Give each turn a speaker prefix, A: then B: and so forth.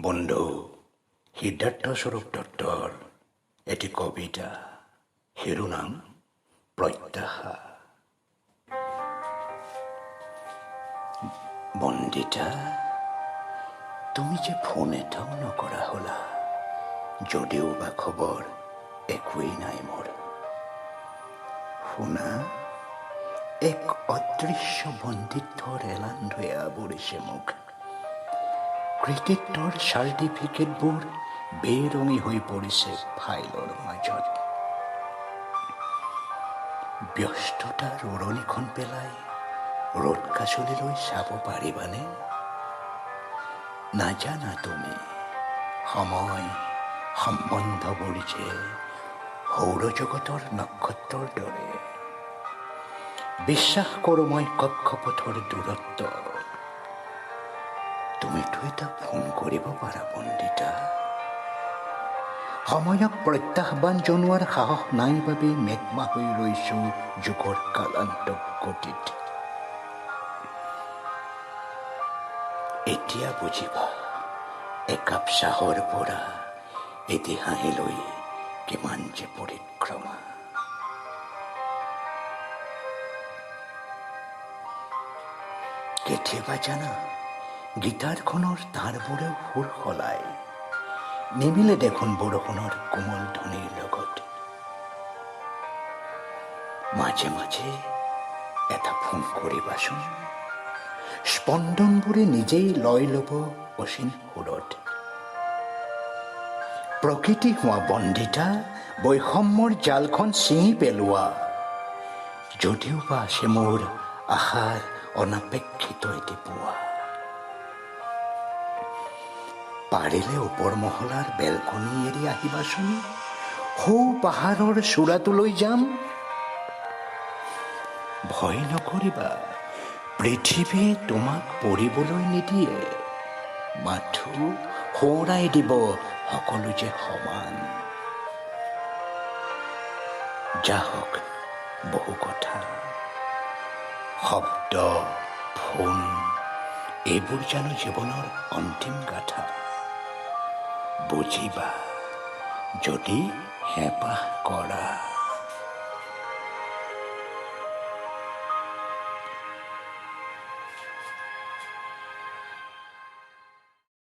A: বন্ধু সিদ্ধাৰ্থ স্বৰূপ দত্তৰ এটি কবিতা, শিৰোনাম প্ৰত্যাশা। বন্দিতা, তুমি যে ফোন এটাও নকৰা হলা, যদিও বা খবৰ একোৱেই নাই মোৰ। শুনা, এক অদৃশ্য বন্দিত্বৰ এলান লৈ আৱৰিছে মোক। ক্ৰিকেটৰ চাৰ্টিফিকেটবোৰ বেৰঙি হৈ পৰিছে ফাইলৰ মাজত। ব্যস্ততাৰ উৰণিখন পেলাই ৰ'দ কাছলিলৈ চাব পাৰিবানে? নাজানা তুমি সময় সম্বন্ধবোৰ যে সৌৰজগতৰ নক্ষত্ৰৰ দৰে। বিশ্বাস কৰোঁ মই কক্ষপথৰ দূৰত্ব। তুমিতো এটা ফোন কৰিব পাৰা বন্দিতা। সময়ক প্ৰত্যাহ্বান জনোৱাৰ সাহস নাই বাবে মেঘমা হৈ ৰৈছো যুগৰ কালান্তক গতিত। এতিয়া বুজিবা একাপ চাহৰ পৰা এটি হাঁহিলৈ কিমান যে পৰিক্ৰমা। কেতিয়াবা জানা, গীটাৰখনৰ তাঁৰবোৰেও সুৰ সলায়, নিমিলে দেখোন বৰষুণৰ কোমল ধ্বনিৰ লগত। মাজে মাজে এটা ফোন কৰিবাচোন, স্পন্দনবোৰে নিজেই লয় ল'ব অচিন সুৰত। প্ৰকৃতি হোৱা বন্দিতা, বৈষম্যৰ জালখন ছিঙি পেলোৱা। যদিও বা আছে মোৰ আশাৰ অনাপেক্ষিত এটি পোৱা। পাৰিলে ওপৰ মহলাৰ বেলকনি এৰি আহিবাচোন, সৌ পাহাৰৰ চূড়াটোলৈ যাম। ভয় নকৰিবা, পৃথিৱীয়ে তোমাক পৰিবলৈ নিদিয়ে, মাথো সোঁৱৰাই দিব সকলো যে সমান। যাহক বহু কথা, শব্দ, ফোন, এইবোৰ জানো জীৱনৰ অন্তিম গাথা? বুজিবা যদি হেঁপাহ কৰা।